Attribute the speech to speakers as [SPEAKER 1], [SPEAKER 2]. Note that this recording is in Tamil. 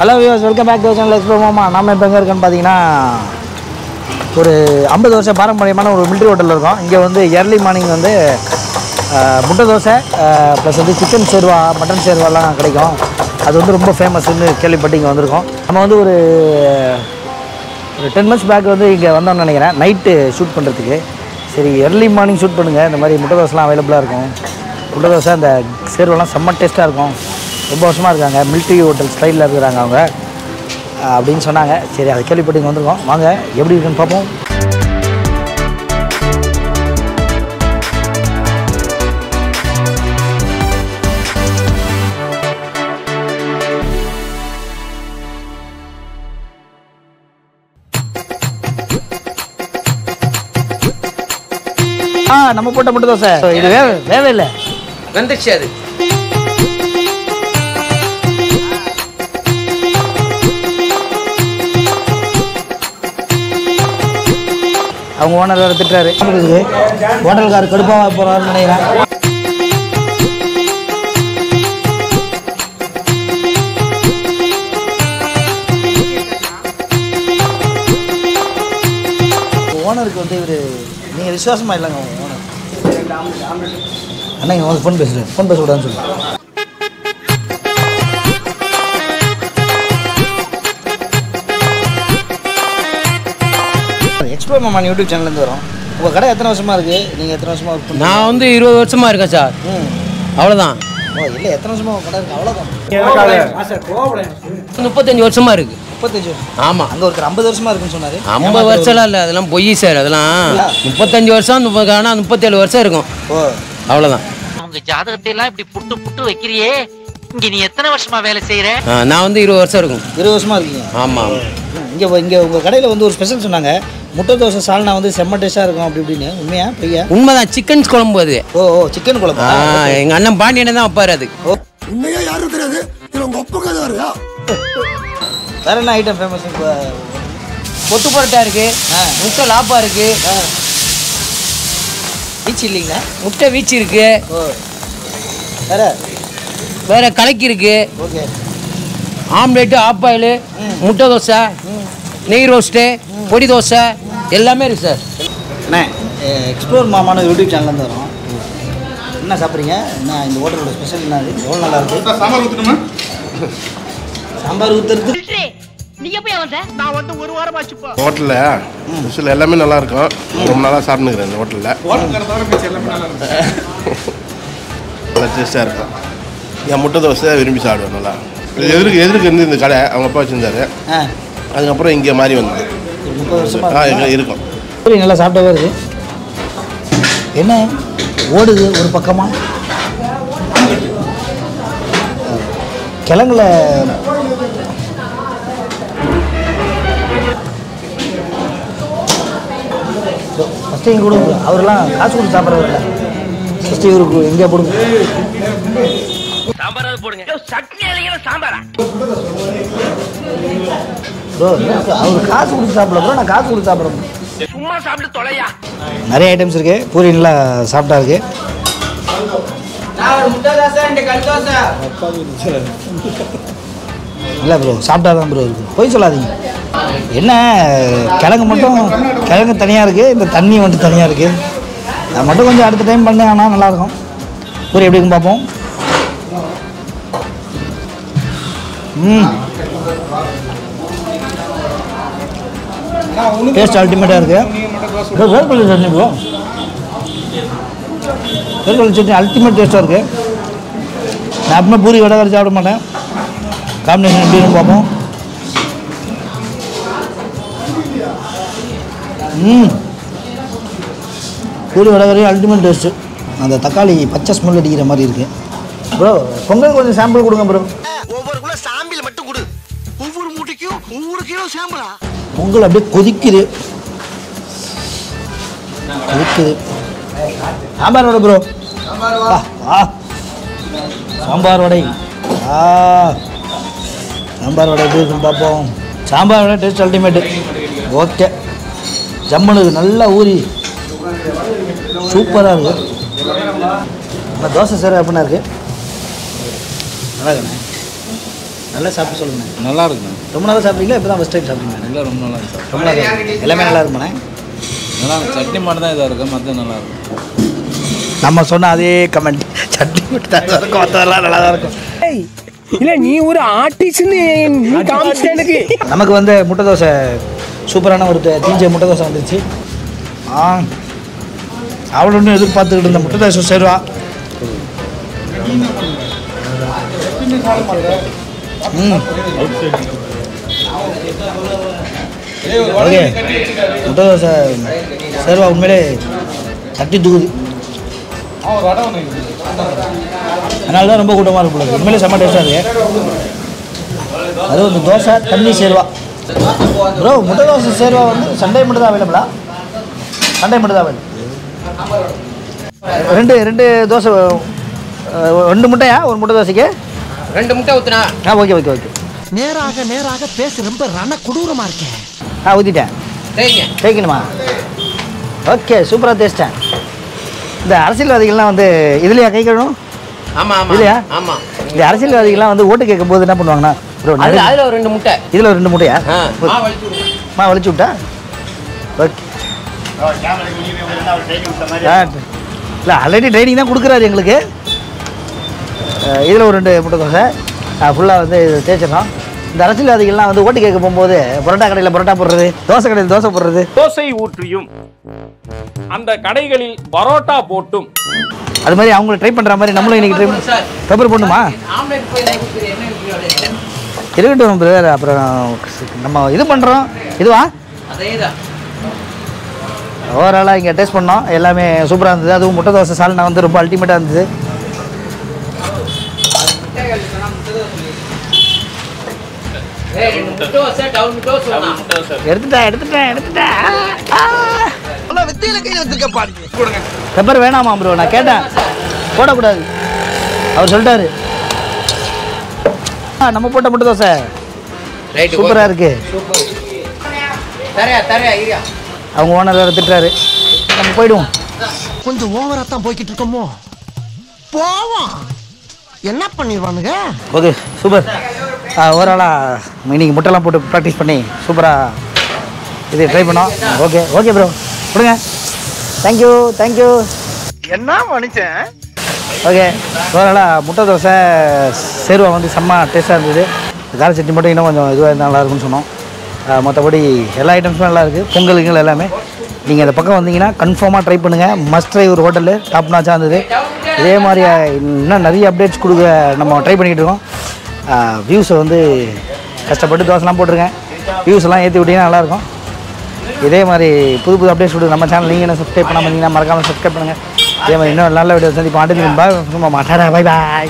[SPEAKER 1] Hello viewers, welcome back to the channel Explore Mama. நாம இப்போ எங்கே இருக்கோன்னு பார்த்தீங்கன்னா ஒரு 50 வருஷம் பாரம்பரியமான ஒரு மிலிட்ரி ஹோட்டலில் இருக்கோம். இங்கே வந்து ஏர்லி மார்னிங் வந்து முட்டை தோசை ப்ளஸ் வந்து சிக்கன் சேர்வா மட்டன் சேர்வாலாம் கிடைக்கும். அது வந்து ரொம்ப ஃபேமஸ்ன்னு கேள்விப்பட்டு இங்கே வந்திருக்கோம். நம்ம வந்து ஒரு 10 months பேக் வந்து இங்கே வந்தோம்னு நினைக்கிறேன், நைட்டு ஷூட் பண்ணுறதுக்கு. சரி ஏர்லி மார்னிங் ஷூட் பண்ணுங்கள், இந்த மாதிரி முட்டை தோசைலாம் அவைலபிளாக இருக்கும். முட்டை தோசை அந்த சேர்வெல்லாம் செம்ம டேஸ்ட்டாக இருக்கும். ரொம்ப வருஷமாக இருக்காங்க, மிலிட்ரி ஹோட்டல் ஸ்டைலில் இருக்கிறாங்க அவங்க அப்படின்னு சொன்னாங்க. சரி அதை கேள்விப்பட்டு இங்கே வந்திருக்கோம். வாங்க எப்படி இருக்குன்னு பார்ப்போம். நம்ம போட்ட முட்டை தோசை இது வேவே இல்லை,
[SPEAKER 2] வந்துச்சு. அது
[SPEAKER 1] அவங்க ஓனர் வேறு திட்டுறாரு. ஹோட்டல்கார் கடுப்பாக போகிறாருன்னு நினைக்கிறேன். ஓனருக்கு வந்து இவர் நீங்கள் விசுவாசமாக இல்லைங்க. அவங்க ஓனர் அண்ணா இங்கே வந்து ஃபோன் பேசுகிறேன், ஃபோன் பேசக்கூடாதுன்னு சொல்லுங்கள். எக்ஸ்ப்ளோர் மாமா யூடியூப் சேனல்லேருந்து வரோம். உங்கள் கடை எத்தனை வருஷமாக இருக்குது? நீங்கள் எத்தனை வருஷமாக ஒர்க் பண்ணுறீங்க?
[SPEAKER 2] நான் வந்து 20 வருஷமாக இருக்கேன் சார். அவ்வளோதான்.
[SPEAKER 1] ஓ இல்லை, எத்தனை வருஷமாக கடை இருக்குது? அவ்வளோதான்.
[SPEAKER 2] 35 வருஷமாக இருக்குது.
[SPEAKER 1] 35 வருஷம்?
[SPEAKER 2] ஆமாம்.
[SPEAKER 1] அங்கே ஒருத்தர் 50 வருஷமாக இருக்குன்னு சொன்னார்.
[SPEAKER 2] 50 வருஷம்லாம் இல்லை, அதெல்லாம் பொய் சார். அதெல்லாம் 35 வருஷம், ஆனால் 37 வருஷம் இருக்கும். ஓ அவ்வளோதான்.
[SPEAKER 3] அவங்க ஜாதகத்தை எல்லாம் இப்படி புட்டு புட்டு வைக்கிறியே, இங்கே நீ எத்தனை வருஷமா வேலை செய்கிற?
[SPEAKER 2] நான் வந்து 20 வருஷம் இருக்கும்.
[SPEAKER 1] 20 வருஷமாக இருக்கீங்க?
[SPEAKER 2] ஆமாம்.
[SPEAKER 1] இங்கே உங்கள் கடையில் வந்து ஒரு ஸ்பெஷல் சொன்னாங்க, முட்டை தோசை சால்னா வந்து செம்ம டேஸ்ட்டாக இருக்கும் அப்படி இப்படின்னு. உண்மையா பையா?
[SPEAKER 2] உண்மைதான். சிக்கன் குழம்பு அது.
[SPEAKER 1] ஓ சிக்கன் குழம்பு.
[SPEAKER 2] எங்கள் அண்ணன் பாண்டியனை தான் வைப்பார் அது.
[SPEAKER 4] உண்மையா யாரும் தெரியாது, இவங்க ஒப்புக்காத வரையா.
[SPEAKER 1] வேற என்ன ஐட்டம் ஃபேமஸ்?
[SPEAKER 2] கொத்து பரோட்டா இருக்கு, முட்டை லாப்பா இருக்கு,
[SPEAKER 1] பீச் இல்லைங்களா?
[SPEAKER 2] முட்டை வீச்சு இருக்கு,
[SPEAKER 1] ஓ
[SPEAKER 2] வேற கலக்கி இருக்கு,
[SPEAKER 1] ஓகே,
[SPEAKER 2] ஆம்லேட்டு, ஆப் ஆயில், முட்டை தோசை, நெய் ரோஸ்ட்டு, பொடி தோசை எல்லாமே இருக்கு சார்.
[SPEAKER 1] அண்ணே எக்ஸ்ப்ளோர் மாமான யூடியூப் சேனல்லேருந்து வரோம். என்ன சாப்பிட்றீங்க? என்ன இந்த ஹோட்டலோட ஸ்பெஷல் என்ன? எவ்வளோ நல்லா இருக்கு?
[SPEAKER 4] சாம்பார் ஊற்றணுமா?
[SPEAKER 1] சாம்பார் ஊற்றுறது.
[SPEAKER 4] ஹோட்டலில் ஸ்பெஷல் எல்லாமே நல்லா இருக்கும். ரொம்ப நாளாக சாப்பிட்டுக்கிறேன் இந்த ஹோட்டலில். நல்லா டேஸ்ட்டாக இருக்கும். என் முட்டை தோசை விரும்பி சாப்பிடுவேன் நல்லா. எதிர்க்கு இருந்து இந்த கடை அவங்க அப்பா வச்சுருந்தாரு. அதுக்கப்புறம் இங்கே மாறி வந்தது.
[SPEAKER 1] 30 வருஷமாக
[SPEAKER 4] இருக்கும்.
[SPEAKER 1] நல்லா சாப்பிட்டவே இருக்கு. என்ன ஓடுது ஒரு பக்கமாக? கிழங்குல ஃபஸ்ட்டு இங்கே கொடுங்க. அவரெல்லாம் காசு கொடுத்து சாப்பிட்றது இல்லை. ஃபஸ்ட்டு இவருக்கு எங்கே கொடுங்க. ப்ரோ அவர் காசு கொடுத்து சாப்பிடல ப்ரோ, நான் காசு கொடுத்து சாப்பிட்றேன்.
[SPEAKER 3] சும்மா சாப்பிட்டு தொலையா.
[SPEAKER 1] நிறைய ஐட்டம்ஸ் இருக்கு. பூரி நல்லா சாப்பிட்டா இருக்கு. இல்லை ப்ரோ சாப்பிட்டா தான் ப்ரோ இருக்குது, போய் சொல்லாதீங்க. என்ன கிழங்கு மட்டும் கிழங்கு தனியாக இருக்குது, இந்த தண்ணி மட்டும் தனியாக இருக்குது. அது மட்டும் கொஞ்சம் அடுத்த டைம் பண்ணேன், ஆனால் நல்லாயிருக்கும். பூரி எப்படி இருக்குன்னு பார்ப்போம். டேஸ்ட் அல்டிமேட்டாக இருக்குது. வேர்க்கடலை சட்னி ப்ரோ, வேர்க்கடலை சட்னி அல்டிமேட் டேஸ்ட்டாக இருக்குது. நான் எப்பவுமே பூரி வடை கறி சாப்பிட மாட்டேன். காம்பினேஷன் எப்படின்னு பார்ப்போம். பூரி வடை கறி அல்டிமேட் டேஸ்ட்டு. அந்த தக்காளி பச்சை ஸ்மெல் அடிக்கிற மாதிரி இருக்குது. ப்ரோ பொங்கல் கொஞ்சம் சாம்பிள் கொடுங்க ப்ரோ.
[SPEAKER 4] ஒவ்வொரு கூட சாம்பிள் மட்டும் கொடு. ஒவ்வொரு மூட்டைக்கும் 1 கிலோ சாம்பிளா?
[SPEAKER 1] பொங்கல் அப்படியே கொதிக்குது கொதிக்குது. சாம்பார் வடை ப்ரோ. சாம்பார் வடை. சாம்பார் வடை எப்படி இருக்குன்னு பார்ப்போம். Sambar vada taste ultimate. Okay, ஜம்முனுக்கு நல்லா ஊறி சூப்பராக இருக்குது. தோசை சார் அப்படின்னா இருக்குது. நல்லா இருக்குண்ணே. நல்லா சாப்பிட்டு சொல்லுங்க.
[SPEAKER 5] நல்லா இருக்குண்ணா.
[SPEAKER 1] ரொம்ப நாளாக சாப்பிட்டீங்களா? இப்போ தான் ஃபஸ்ட் டைம் சாப்பிட்டீங்களா?
[SPEAKER 5] இல்லை ரொம்ப நல்லா இருக்கு.
[SPEAKER 1] ரொம்ப நல்லா இருக்கு. எல்லாமே நல்லா இருக்குமாண்ணே?
[SPEAKER 5] நல்லா சட்னி மட்டும் தான் இதாக இருக்குது, மற்ற நல்லா இருக்கும்.
[SPEAKER 1] நம்ம சொன்ன அதே கமெண்ட், சட்னி மட்டும் தான் இருக்கும், மற்றதெல்லாம் நல்லா தான் இருக்கும்.
[SPEAKER 2] இல்லை நீ ஒரு ஆர்டிஸ்ட்னு காமிச்சிட்ட எனக்கு.
[SPEAKER 1] நமக்கு வந்து முட்டை தோசை சூப்பரான ஒரு தீஞ்ச முட்டை தோசை வந்துருச்சு. அவ்வளோ ஒன்றும் எதிர்பார்த்துக்கிட்டு இருந்த முட்டை தோசை சேருவா. ஓகே, முட்டை தோசை சேருவா உண்மையிலே தட்டி தூக்குது. அதனால தான் ரொம்ப கூட்டமாக இருக்கும். உண்மையிலே செம்ம டேஸ்ட்டாக இருக்கு. அதுவும் இந்த தோசை தண்ணி சேருவா. ப்ரோ, முட்டை தோசை சேருவா வந்து சண்டே மட்டும் தான் அவைலபிளா? சண்டே மட்டும் தான் அவைலபிள். ரெண்டு தோசை, 2 முட்டையா? ஒரு முட்டை தோசைக்கு
[SPEAKER 2] 2 முட்டை ஊற்றுனா.
[SPEAKER 1] Okay okay okay.
[SPEAKER 6] நேராக பேச ரொம்ப ரண கொடூரமாக இருக்கேன்.
[SPEAKER 1] ஊற்றிட்டேன்.
[SPEAKER 2] சரிங்க.
[SPEAKER 1] தேய்க்கணுமா? ஓகே, சூப்பராக தேய்ச்சிட்டேன். இந்த அரசியல்வாதிகள்லாம் வந்து இதுலையா கை கழுவும்?
[SPEAKER 2] ஆமாம் ஆமாம்
[SPEAKER 1] இல்லையா?
[SPEAKER 2] ஆமாம்.
[SPEAKER 1] இந்த அரசியல்வாதிகள்லாம் வந்து ஓட்டு கேட்கும் போது என்ன பண்ணுவாங்கன்னா,
[SPEAKER 2] அதில் ஒரு 2 முட்டை,
[SPEAKER 1] இதில் ஒரு 2 முட்டையா?
[SPEAKER 2] வலிச்சு
[SPEAKER 1] விட்டா? ஓகே. இல்லை, ஆல்ரெடி ட்ரைனிங் தான் கொடுக்குறாரு எங்களுக்கு. இதில் ஒரு 2 முட்டை தோசை ஃபுல்லாக வந்து தேய்ச்சிடறோம். இந்த அரசியல்வாதிகள்லாம் வந்து ஓட்டு கேட்க போகும்போது பரோட்டா கடையில் பரோட்டா போடுறது, தோசை கடையில் தோசை போடுறது,
[SPEAKER 7] தோசை ஊற்றியும் அந்த கடைகளில் பரோட்டா போட்டும்
[SPEAKER 1] அது மாதிரி அவங்கள ட்ரை பண்ணுற மாதிரி நம்மளும் இன்னைக்கு ட்ரை பண்ணி பெப்பர் போடணுமா? இருக்கட்டும் பிரதர், அப்புறம் நம்ம இது பண்ணுறோம். இதுவா? ஓவராலாக இங்கே டேஸ்ட் பண்ணோம், எல்லாமே சூப்பராக இருந்தது. அதுவும் முட்டை தோசை சால்னா வந்து ரொம்ப அல்டிமேட்டாக இருந்தது. எடுத்துட்டேன். பெப்பர் வேணாமா ப்ரோ? நான் கேட்டேன், போடக்கூடாது. அவர் சொல்லிட்டாரு. நம்ம போட்ட முட்டை தோசை சூப்பராக இருக்கு. அவங்க ஓனர் வேறு திட்டுறாரு. நம்ம போயிடுவோம்.
[SPEAKER 6] கொஞ்சம் ஓவரா தான் போய்கிட்டு இருக்கோமோ? போவோம். என்ன பண்ணிடுவானுங்க?
[SPEAKER 1] Okay, super. ஓவராலாக இன்னைக்கு முட்டைலாம் போட்டு ப்ராக்டிஸ் பண்ணி சூப்பராக இது ட்ரை பண்ணோம். ஓகே ப்ரோ, கொடுங்க. தேங்க்யூ. என்ன மனுஷன். ஓகே, ஓவராலாக முட்டை தோசை சேர்வா வந்து செம்ம டேஸ்ட்டாக இருந்தது. கார சட்னி மட்டும் இன்னும் கொஞ்சம் இதுவாக இருந்தால் நல்லாயிருக்குன்னு சொன்னோம். மற்றபடி எல்லா ஐட்டம்ஸுமே நல்லா இருக்குது. பொங்கலுங்கள் எல்லாமே நீங்கள் இந்த பக்கம் வந்தீங்கன்னா கன்ஃபார்மாக ட்ரை பண்ணுங்கள். மஸ்ட் ட்ரை ஒரு ஹோட்டலு, டாப் நாச்சாக இருந்தது. இதே மாதிரி இன்னும் நிறைய அப்டேட்ஸ் கொடுக்க நம்ம ட்ரை பண்ணிக்கிட்டு இருக்கோம். வியூஸை வந்து கஷ்டப்பட்டு தோசைலாம் போட்டிருக்கேன். வியூஸ் எல்லாம் ஏற்றி விட்டிங்கன்னா நல்லாயிருக்கும். இதே மாதிரி புது அப்டேட்ஸ் கொடுங்க. நம்ம சேனல் நீங்கள் என்ன சப்ஸ்கிரைப் பண்ணாமல் இருந்தீங்கன்னா மறக்காமல் சப்ஸ்கிரைப் பண்ணுங்கள். இதே மாதிரி இன்னும் நல்ல வீடியோ சந்திப்போம். பாய் பாய்.